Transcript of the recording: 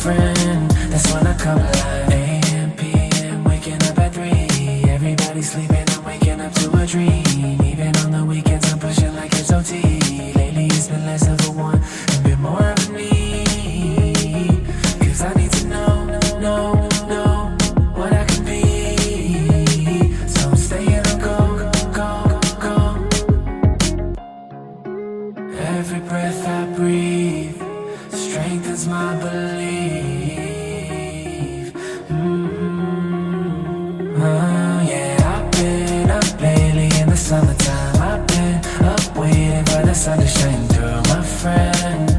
friend, that's when I come alive. AM, PM, waking up at 3. Everybody sleeping, I'm waking up to a dream. Even on the weekends, I'm pushing like it's OT. Lately, it's been less of a want and bit more of a need. Cause I need to know what I can be. So I'm staying on go. Every breath I breathe strengthens my belief. Yeah, I've been up lately in the summertime. I've been up waiting for the sun to shine through, my friend.